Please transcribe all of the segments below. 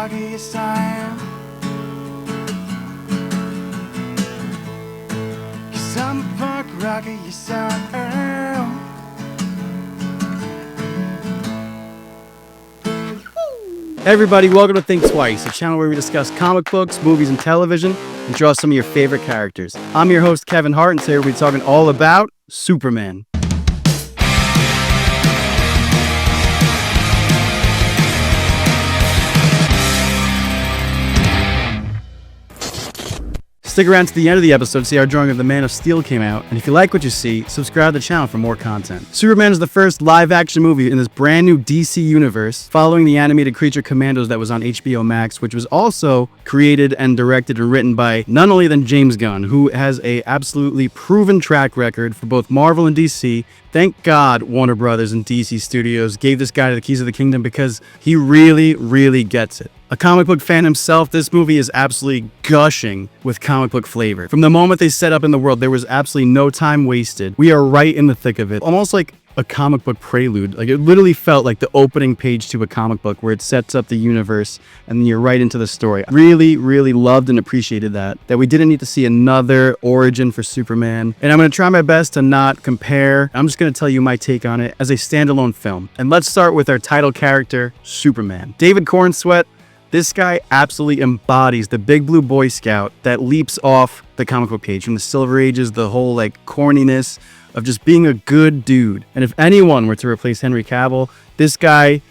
rocker, yes I am. 'Cause I'm a punk rocker, yes I am. Hey everybody, welcome to Think Twice, a channel where we discuss comic books, movies, and television, and draw some of your favorite characters. I'm your host, Kevin Hart, and today we'll be talking all about Superman. Stick around to the end of the episode to see our drawing of the Man of Steel came out, and if you like what you see, subscribe to the channel for more content. Superman is the first live-action movie in this brand new DC universe, following the animated Creature Commandos that was on HBO Max, which was also created and directed and written by none other than James Gunn, who has a absolutely proven track record for both Marvel and DC. Thank God Warner Brothers and DC Studios gave this guy the keys of the kingdom because he really gets it. A comic book fan himself, this movie is absolutely gushing with comic book flavor. From the moment they set up in the world, there was absolutely no time wasted. We are right in the thick of it, almost like a comic book prelude. Like, it literally felt like the opening page to a comic book where it sets up the universe and then you're right into the story. I really loved and appreciated that we didn't need to see another origin for Superman. And I'm going to try my best to not compare. I'm just going to tell you my take on it as a standalone film. And let's start with our title character, Superman. David Cornsweet. This guy absolutely embodies the big blue Boy Scout that leaps off the comic book page from the Silver Ages, the whole corniness of just being a good dude. And if anyone were to replace Henry Cavill, this guy,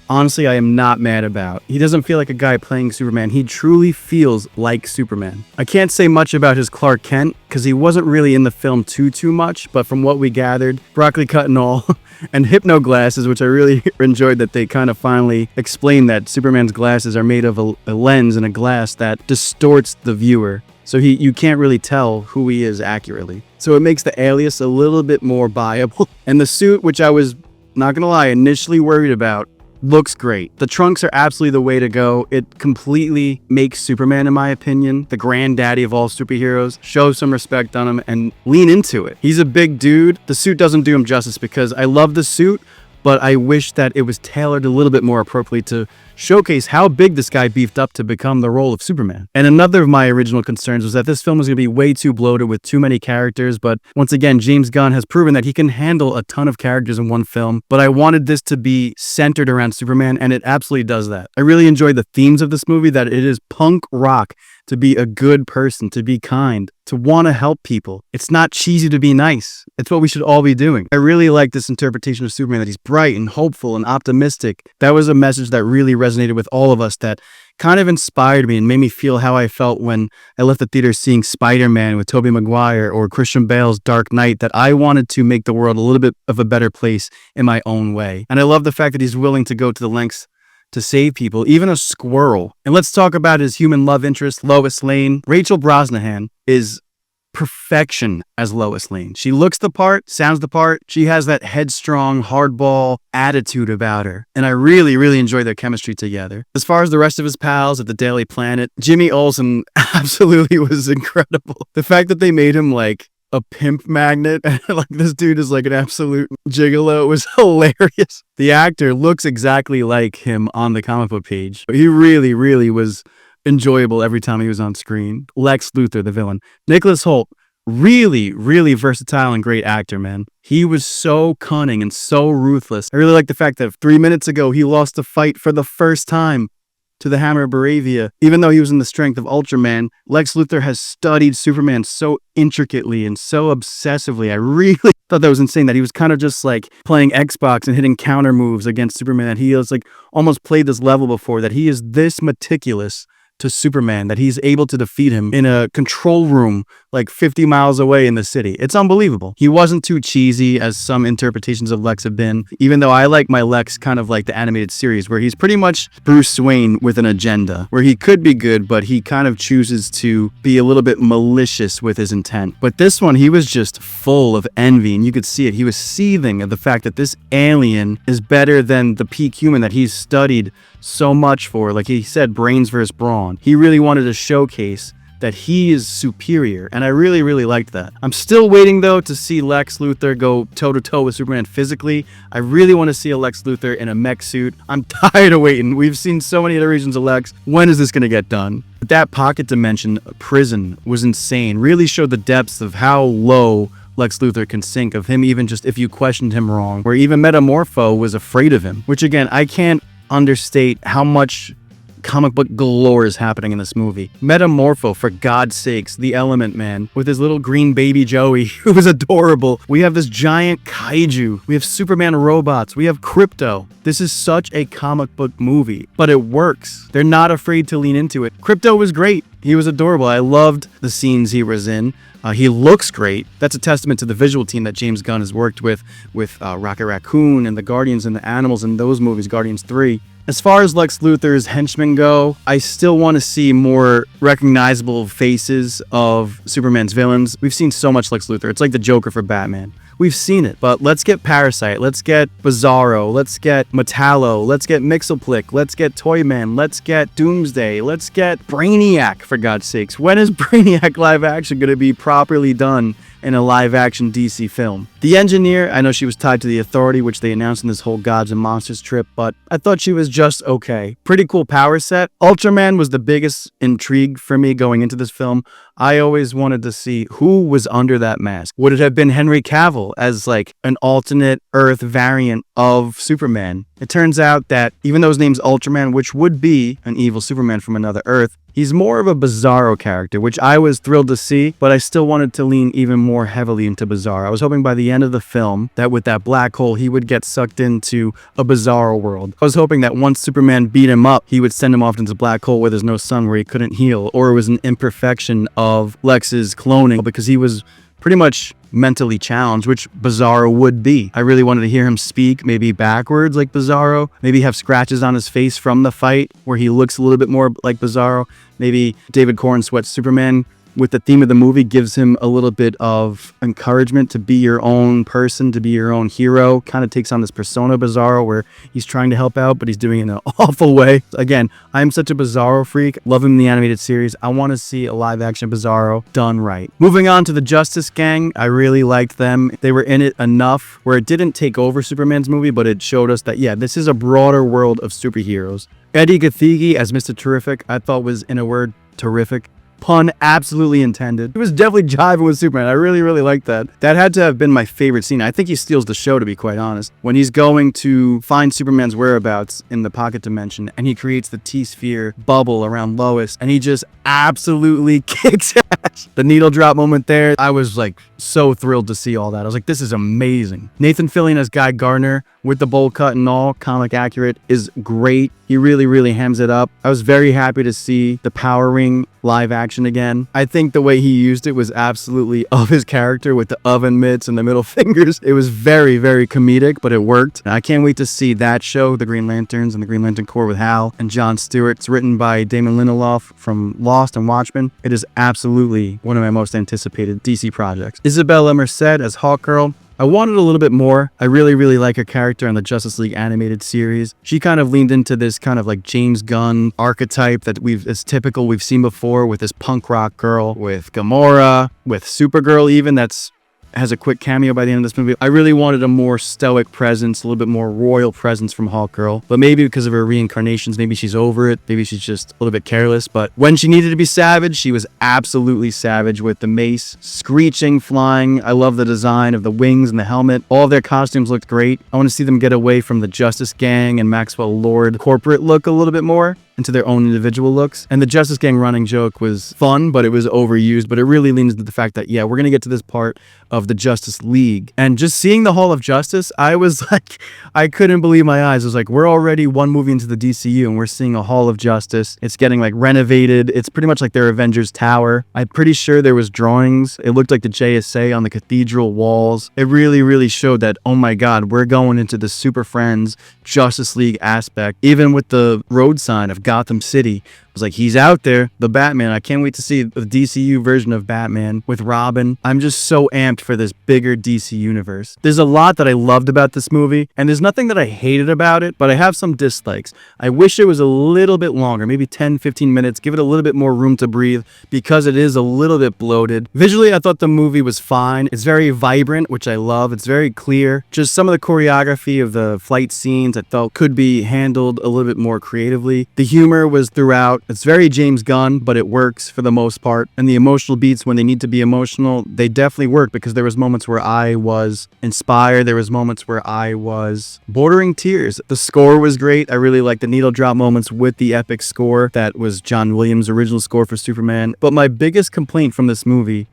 honestly, I am not mad about. He doesn't feel like a guy playing Superman. He truly feels like Superman. I can't say much about his Clark Kent because he wasn't really in the film too much, but from what we gathered, broccoli cut and all, and hypno glasses, which I really enjoyed that they kind of finally explained that Superman's glasses are made of a lens and a glass that distorts the viewer. So you can't really tell who he is accurately. So it makes the alias a little bit more viable. And the suit, which I was, not gonna lie, initially worried about, looks great. The trunks are absolutely the way to go. It completely makes Superman, in my opinion, the granddaddy of all superheroes. Show some respect on him and lean into it. He's a big dude. The suit doesn't do him justice because I love the suit, but I wish that it was tailored a little bit more appropriately to showcase how big this guy beefed up to become the role of Superman. And another of my original concerns was that this film was going to be way too bloated with too many characters, but once again, James Gunn has proven that he can handle a ton of characters in one film, but I wanted this to be centered around Superman, and it absolutely does that. I really enjoyed the themes of this movie, that it is punk rock to be a good person, to be kind, to want to help people. It's not cheesy to be nice. It's what we should all be doing. I really like this interpretation of Superman, that he's bright and hopeful and optimistic. That was a message that really resonated with all of us, that kind of inspired me and made me feel how I felt when I left the theater seeing Spider-Man with Tobey Maguire or Christian Bale's Dark Knight, that I wanted to make the world a little bit of a better place in my own way. And I love the fact that he's willing to go to the lengths to save people, even a squirrel. And let's talk about his human love interest, Lois Lane. Rachel Brosnahan is perfection as Lois Lane. She looks the part, sounds the part. She has that headstrong, hardball attitude about her. And I really enjoy their chemistry together. As far as the rest of his pals at the Daily Planet, Jimmy Olsen absolutely was incredible. The fact that they made him like a pimp magnet, and like this dude is like an absolute gigolo, was hilarious. The actor looks exactly like him on the comic book page. He really was enjoyable every time he was on screen. Lex Luthor, the villain. Nicholas Hoult, really versatile and great actor, man. He was so cunning and so ruthless. I really like the fact that 3 minutes ago he lost a fight for the first time to the Hammer of Baravia. Even though he was in the strength of Ultraman, Lex Luthor has studied Superman so intricately and so obsessively. I really thought that was insane, that he was kind of just like playing Xbox and hitting counter moves against Superman, that he has like almost played this level before, that he is this meticulous to Superman, that he's able to defeat him in a control room like 50 miles away in the city. It's unbelievable. He wasn't too cheesy as some interpretations of Lex have been, even though I like my Lex kind of like the animated series, where he's pretty much Bruce Wayne with an agenda, where he could be good, but he kind of chooses to be a little bit malicious with his intent. But this one, he was just full of envy, and you could see it. He was seething at the fact that this alien is better than the peak human that he's studied so much for. Like he said, brains versus brawn. He really wanted to showcase that he is superior, and I really, really liked that. I'm still waiting, though, to see Lex Luthor go toe-to-toe with Superman physically. I really want to see a Lex Luthor in a mech suit. I'm tired of waiting. We've seen so many iterations of Lex. When is this going to get done? That pocket dimension prison was insane. Really showed the depths of how low Lex Luthor can sink, of him even just if you questioned him wrong, where even Metamorpho was afraid of him, which again, I can't understate how much comic book galore is happening in this movie. Metamorpho, for God's sakes, the Element Man, with his little green baby Joey, who was adorable. We have this giant kaiju. We have Superman robots. We have Krypto. This is such a comic book movie, but it works. They're not afraid to lean into it. Krypto was great. He was adorable. I loved the scenes he was in. He looks great. That's a testament to the visual team that James Gunn has worked with Rocket Raccoon and the Guardians and the animals in those movies, Guardians 3. As far as Lex Luthor's henchmen go, I still want to see more recognizable faces of Superman's villains. We've seen so much Lex Luthor. It's like the Joker for Batman. We've seen it, but let's get Parasite, let's get Bizarro, let's get Metallo, let's get Mxyzptlk, let's get Toyman, let's get Doomsday, let's get Brainiac, for God's sakes. When is Brainiac live action going to be properly done in a live action DC film? The Engineer, I know she was tied to the Authority, which they announced in this whole Gods and Monsters trip, but I thought she was just okay. Pretty cool power set. Ultraman was the biggest intrigue for me going into this film. I always wanted to see who was under that mask. Would it have been Henry Cavill as like an alternate Earth variant of Superman? It turns out that even though his name's Ultraman, which would be an evil Superman from another Earth, he's more of a Bizarro character, which I was thrilled to see, but I still wanted to lean even more heavily into Bizarro. I was hoping by the end of the film that with that black hole, he would get sucked into a Bizarro world. I was hoping that once Superman beat him up, he would send him off into the black hole where there's no sun, where he couldn't heal, or it was an imperfection of Lex's cloning, because he was pretty much mentally challenged, which Bizarro would be. I really wanted to hear him speak, maybe backwards like Bizarro, maybe have scratches on his face from the fight where he looks a little bit more like Bizarro. Maybe David Cornsweet's Superman, with the theme of the movie, gives him a little bit of encouragement to be your own person, to be your own hero. Kind of takes on this persona Bizarro where he's trying to help out, but he's doing it in an awful way. Again, I'm such a Bizarro freak. Love him in the animated series. I want to see a live action Bizarro done right. Moving on to the Justice Gang, I really liked them. They were in it enough where it didn't take over Superman's movie, but it showed us that, yeah, this is a broader world of superheroes. Eddie Gathegi as Mr. Terrific, I thought was, in a word, terrific. Pun absolutely intended. He was definitely jiving with Superman. I really, really liked that. That had to have been my favorite scene. I think he steals the show, to be quite honest. When he's going to find Superman's whereabouts in the pocket dimension, and he creates the T-sphere bubble around Lois, and he just absolutely kicks ass. The needle drop moment there, I was like so thrilled to see all that. I was like, this is amazing. Nathan Fillion as Guy Gardner with the bowl cut and all, comic accurate, is great. He really, really hams it up. I was very happy to see the Power Ring live action again. I think the way he used it was absolutely of his character, with the oven mitts and the middle fingers. It was very, very comedic, but it worked. I can't wait to see that show, The Green Lanterns and the Green Lantern Corps, with Hal and Jon Stewart. It's written by Damon Lindelof from Lost and Watchmen. It is absolutely one of my most anticipated DC projects. Isabella Merced as Hawkgirl. I wanted a little bit more. I really, really like her character in the Justice League animated series. She kind of leaned into this kind of like James Gunn archetype that is typical we've seen before, with this punk rock girl, with Gamora, with Supergirl even, has a quick cameo by the end of this movie. I really wanted a more stoic presence, a little bit more royal presence from Hawkgirl, but maybe because of her reincarnations, maybe she's over it, maybe she's just a little bit careless. But when she needed to be savage, she was absolutely savage, with the mace screeching, flying. I love the design of the wings and the helmet. All of their costumes looked great. I want to see them get away from the Justice Gang and Maxwell Lord corporate look a little bit more into their own individual looks. And the Justice Gang running joke was fun, but it was overused. But it really leans into the fact that, yeah, we're going to get to this part of the Justice League. And just seeing the Hall of Justice, I was like, I couldn't believe my eyes. I was like, we're already one movie into the DCU and we're seeing a Hall of Justice. It's getting like renovated. It's pretty much like their Avengers Tower. I'm pretty sure there was drawings. It looked like the JSA on the cathedral walls. It really, really showed that, oh my God, we're going into the Super Friends Justice League aspect. Even with the road sign of Gotham City, was like, he's out there, the Batman. I can't wait to see the DCU version of Batman with Robin. I'm just so amped for this bigger DC universe. There's a lot that I loved about this movie, and there's nothing that I hated about it, but I have some dislikes. I wish it was a little bit longer, maybe 10, 15 minutes, give it a little bit more room to breathe, because it is a little bit bloated. Visually, I thought the movie was fine. It's very vibrant, which I love. It's very clear. Just some of the choreography of the fight scenes I felt could be handled a little bit more creatively. The humor was throughout. It's very James Gunn, but it works for the most part. And the emotional beats, when they need to be emotional, they definitely work, because there was moments where I was inspired. There was moments where I was bordering tears. The score was great. I really liked the needle drop moments with the epic score that was John Williams' original score for Superman. But my biggest complaint from this movie,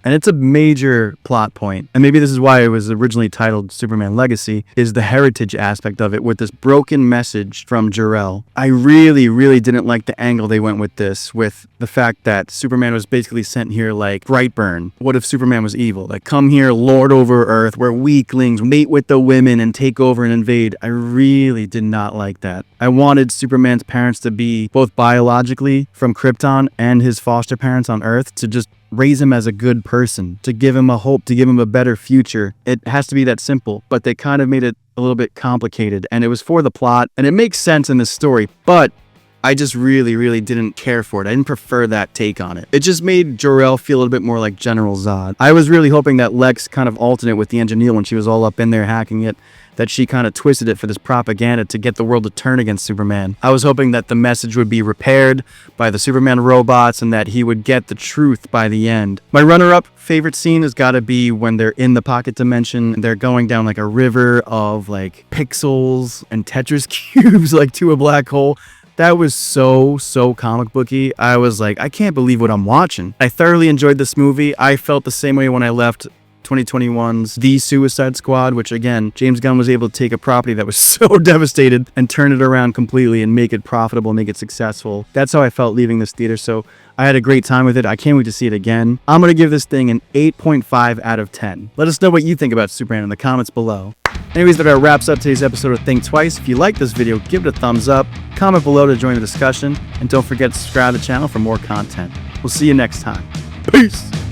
and it's a major plot point, and maybe this is why it was originally titled Superman Legacy, is the heritage aspect of it with this broken message from Jor-El. I really didn't like the angle they went with this, with the fact that Superman was basically sent here like Brightburn. What if Superman was evil? Like, come here, lord over Earth, we're weaklings, mate with the women and take over and invade. I really did not like that. I wanted Superman's parents to be both biologically from Krypton and his foster parents on Earth to just raise him as a good person, to give him a hope, to give him a better future. It has to be that simple, but they kind of made it a little bit complicated, and it was for the plot, and it makes sense in the story, but I just really didn't care for it. I didn't prefer that take on it. It just made Jor-El feel a little bit more like General Zod. I was really hoping that Lex kind of alternate with the Engineer when she was all up in there hacking it, that she kind of twisted it for this propaganda to get the world to turn against Superman. I was hoping that the message would be repaired by the Superman robots and that he would get the truth by the end. My runner-up favorite scene has got to be when they're in the pocket dimension and they're going down like a river of like pixels and Tetris cubes like to a black hole. That was so comic booky. I was like, I can't believe what I'm watching. I thoroughly enjoyed this movie. I felt the same way when I left 2021's The Suicide Squad, which again, James Gunn was able to take a property that was so devastated and turn it around completely and make it profitable, make it successful. That's how I felt leaving this theater, so I had a great time with it. I can't wait to see it again. I'm going to give this thing an 8.5 out of 10. Let us know what you think about Superman in the comments below. Anyways, that wraps up today's episode of Think Twice. If you like this video, give it a thumbs up, comment below to join the discussion, and don't forget to subscribe to the channel for more content. We'll see you next time. Peace!